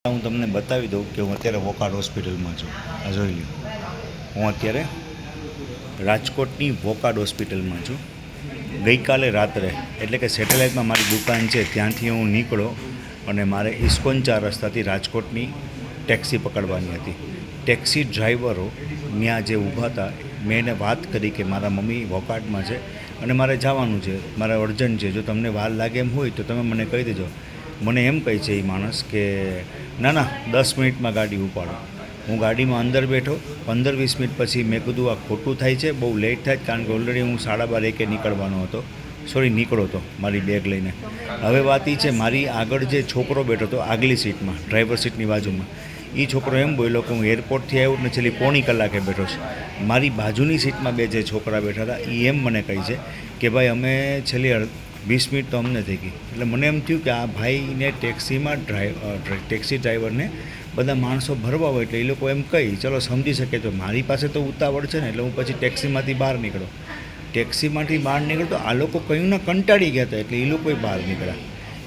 હું તમને બતાવી દઉં કે હું અત્યારે વોકાર્ડ હોસ્પિટલમાં છું. આ જોઈ લો, હું અત્યારે રાજકોટની વોકાર્ડ હોસ્પિટલમાં છું. ગઈકાલે રાત્રે એટલે કે સેટેલાઇટમાં મારી દુકાન છે ત્યાંથી હું નીકળ્યો અને મારે ઇસ્કોન 4 રસ્તાથી રાજકોટની ટેક્સી પકડવાની હતી. ટેક્સી ડ્રાઈવરો ત્યાં જે ઊભા હતા, મેં એને વાત કરી કે મારા મમ્મી વોકાર્ડમાં છે અને મારે જવાનું છે, મારે અર્જન્ટ છે, જો તમને વાર લાગે એમ હોય તો તમે મને કહી દેજો. મને એમ કહે છે એ માણસ કે ના ના 10 મિનિટમાં ગાડી ઉપાડો. હું ગાડીમાં અંદર બેઠો, 15-20 મિનિટ પછી મેં કીધું આ ખોટું થાય છે, બહુ લેટ થાય, કારણ કે ઓલરેડી હું 12:30 નીકળવાનો હતો, નીકળો હતો મારી બેગ લઈને. હવે વાત એ છે, મારી આગળ જે છોકરો બેઠો હતો આગલી સીટમાં, ડ્રાઈવર સીટની બાજુમાં, એ છોકરો એમ બોલ્યો કે હું એરપોર્ટથી આવ્યો ને છેલ્લી પોણી કલાકે બેઠો છું. મારી બાજુની સીટમાં બે જે છોકરા બેઠા હતા એ એમ મને કહે છે કે ભાઈ અમે છેલ્લી 20 મિનિટ તો અમને થઈ ગઈ. એટલે મને એમ થયું કે આ ભાઈને ટેક્સીમાં ટેક્સી ડ્રાઈવરને બધા માણસો ભરવા હોય એટલે એ લોકો એમ કહી ચલો સમજી શકે. તો મારી પાસે તો ઉતાવળ છે ને, એટલે હું પછી ટેક્સીમાંથી બહાર નીકળ્યો. ટેક્સીમાંથી બહાર નીકળ્યો તો આ લોકો કહ્યું ને કંટાળી ગયા હતા એટલે એ લોકોય બહાર નીકળ્યા.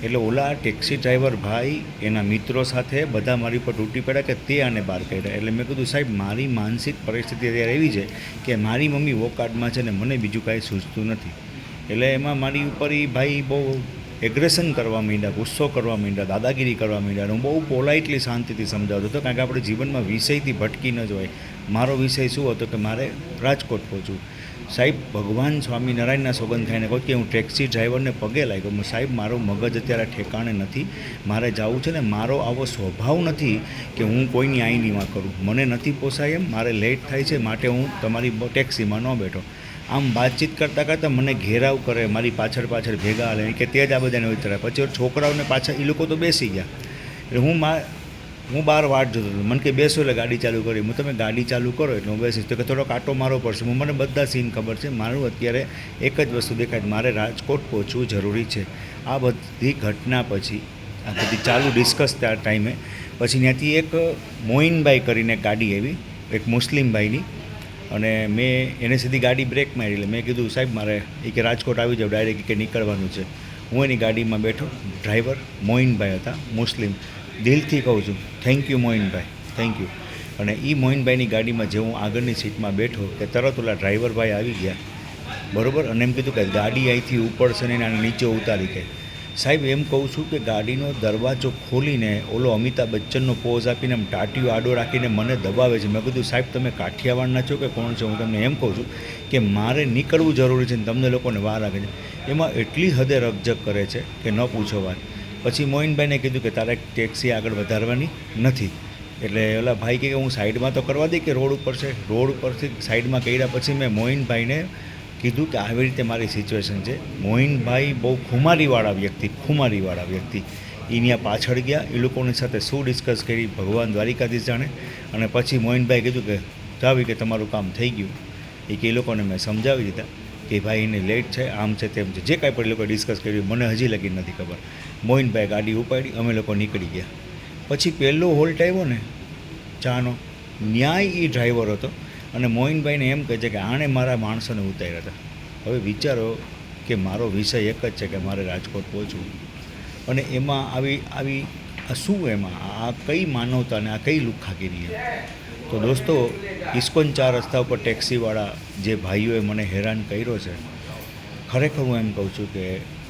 એટલે ઓલા ટેક્સી ડ્રાઈવર ભાઈ એના મિત્રો સાથે બધા મારી ઉપર તૂટી પડ્યા કે તે આને બહાર કાઢ્યા. એટલે મેં કીધું સાહેબ મારી માનસિક પરિસ્થિતિ અત્યારે એવી છે કે મારી મમ્મી વોકાર્ડમાં છે ને મને બીજું કાંઈ સૂઝતું નથી. એટલે એમાં મારી ઉપર એ ભાઈ બહુ એગ્રેશન કરવા માંડ્યા, ગુસ્સો કરવા માંડ્યા, દાદાગીરી કરવા માંડ્યા. હું બહુ પોલાઇટલી શાંતિથી સમજાવતો હતો, કારણ કે આપણે જીવનમાં વિષયથી ભટકી ન જવાય. મારો વિષય શું હતો કે મારે રાજકોટ પહોંચવું. સાહેબ ભગવાન સ્વામિનારાયણના સોગંદ ખાઈને કહું કે હું ટેક્સી ડ્રાઈવરને પગે લાગ્યો, સાહેબ મારો મગજ અત્યારે ઠેકાણે નથી, મારે જવું છે ને, મારો આવો સ્વભાવ નથી કે હું કોઈની આઈનીમાં કરું, મને નથી પોસાય એમ, મારે લેટ થાય છે માટે હું તમારી ટેક્સીમાં ન બેઠો. આમ વાતચીત કરતાં કરતાં મને ઘેરાવ કરે, મારી પાછળ ભેગા હાલે કે તે જ આ બધાને ઉતરે. પછી છોકરાઓને પાછા એ લોકો તો બેસી ગયા. એટલે હું બહાર વાટ જોતો હતો. મને કે બેસો એટલે ગાડી ચાલુ કરી. હું તમે ગાડી ચાલુ કરો એટલે હું બેસીશ. તો કે થોડો કાંટો મારવો પડશે. મને બધા સીન ખબર છે. મારું અત્યારે એક જ વસ્તુ દેખાય, મારે રાજકોટ પહોંચવું જરૂરી છે. આ બધી ઘટના પછી, આ બધી ચાલુ ડિસ્કસ ત્યાં ટાઈમે પછી ત્યાંથી એક મોઇનભાઈ કરીને ગાડી આવી, એક મુસ્લિમ ભાઈની, અને મેં એને સીધી ગાડી બ્રેક મારી. એટલે મેં કીધું સાહેબ મારે એ કે રાજકોટ આવી જાવ ડાયરેક્ટ કે નીકળવાનું છે. હું એની ગાડીમાં બેઠો. ડ્રાઈવર મોઇનભાઈ હતા, મુસ્લિમ. દિલથી કહું છું થેન્ક યુ મોઇનભાઈ, થેન્ક યુ. અને એ મોઇનભાઈની ગાડીમાં જે હું આગળની સીટમાં બેઠો કે તરત ઓલા ડ્રાઈવરભાઈ આવી ગયા, બરાબર, અને એમ કીધું કે ગાડી અહીંથી ઉપડશે ને આને નીચે ઉતારી કે. સાહેબ એમ કહું છું કે ગાડીનો દરવાજો ખોલીને ઓલો અમિતાભ બચ્ચનનો પોઝ આપીને આમ ટાટીઓ આડો રાખીને મને દબાવે છે. મેં કીધું સાહેબ તમે કાઠિયાવાડના છો કે કોણ છો? હું તમને એમ કહું છું કે મારે નીકળવું જરૂરી છે ને તમને લોકોને વાર લાગે છે. એમાં એટલી હદે રકઝક કરે છે કે ન પૂછો વાત. પછી મોઇનભાઈને કીધું કે તારે ટેક્સી આગળ વધારવાની નથી. એટલે ઓલા ભાઈ કહે કે હું સાઈડમાં તો કરવા દઈ કે રોડ ઉપર છે. રોડ ઉપરથી સાઈડમાં કર્યા પછી મેં મોઇનભાઈને કીધું કે આવી રીતે મારી સિચ્યુએશન છે. મોઇનભાઈ બહુ ખુમારીવાળા વ્યક્તિ એ ત્યાં પાછળ ગયા. એ લોકોની સાથે શું ડિસ્કસ કરી ભગવાન દ્વારિકાધીશ જાણે. અને પછી મોઇનભાઈ કીધું કે જાવી કે તમારું કામ થઈ ગયું. એ કે એ લોકોને મેં સમજાવી દીધા કે ભાઈ એને લેટ છે, આમ છે તેમ છે, જે કાંઈ પણ એ લોકોએ ડિસ્કસ કર્યું મને હજી લગી નથી ખબર. મોઇનભાઈ ગાડી ઉપાડી, અમે લોકો નીકળી ગયા. પછી પહેલો હોલ્ટ આવ્યો ને ચાનો, ન્યાય એ ડ્રાઈવર હતો અને મોઇનભાઈને એમ કહે છે કે આણે મારા માણસોને ઉતાર્યા હતા. હવે વિચારો કે મારો વિષય એક જ છે કે મારે રાજકોટ પહોંચવું, અને એમાં આવી શું, એમાં આ કઈ માનવતા અને આ કઈ લુખ્ખાગીરી. તો દોસ્તો, ઇસ્કોન 4 રસ્તા ઉપર ટેક્સીવાળા જે ભાઈઓએ મને હેરાન કર્યો છે, ખરેખર હું એમ કહું છું કે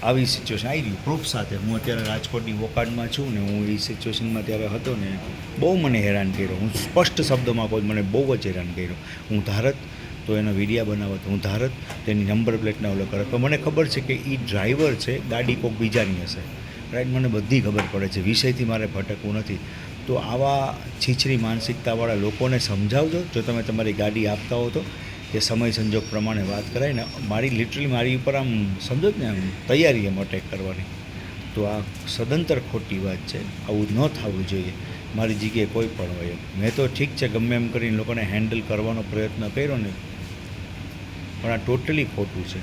આવી સિચ્યુએશન આવી રહી પ્રૂફ સાથે. હું અત્યારે રાજકોટની વોકાર્ડમાં છું ને, હું એ સિચ્યુએશનમાં ત્યારે હતો ને, બહુ મને હેરાન કર્યો. હું સ્પષ્ટ શબ્દોમાં કહું, મને બહુ જ હેરાન કર્યો. હું ધારત તો એનો વિડીયા બનાવત, હું ધારત તેની નંબર પ્લેટના ઓલો કરત, પણ મને ખબર છે કે એ ડ્રાઈવર છે, ગાડી કોઈક બીજાની હશે, રાઈટ. મને બધી ખબર પડે છે, વિષયથી મારે ભટકવું નથી. તો આવા છીછરી માનસિકતાવાળા લોકોને સમજાવજો. જો તમે તમારી ગાડી આપતા હો તો કે સમય સંજોગ પ્રમાણે વાત કરાય ને. મારી ઉપર આમ સમજો જ ને, આમ તૈયારી એમ અટેક કરવાની. તો આ સદંતર ખોટી વાત છે. આવું ન થવું જોઈએ મારી જગ્યાએ કોઈ પણ હોય. મેં તો ઠીક છે ગમે એમ કરીને લોકોને હેન્ડલ કરવાનો પ્રયત્ન કર્યો ને, પણ આ ટોટલી ખોટું છે.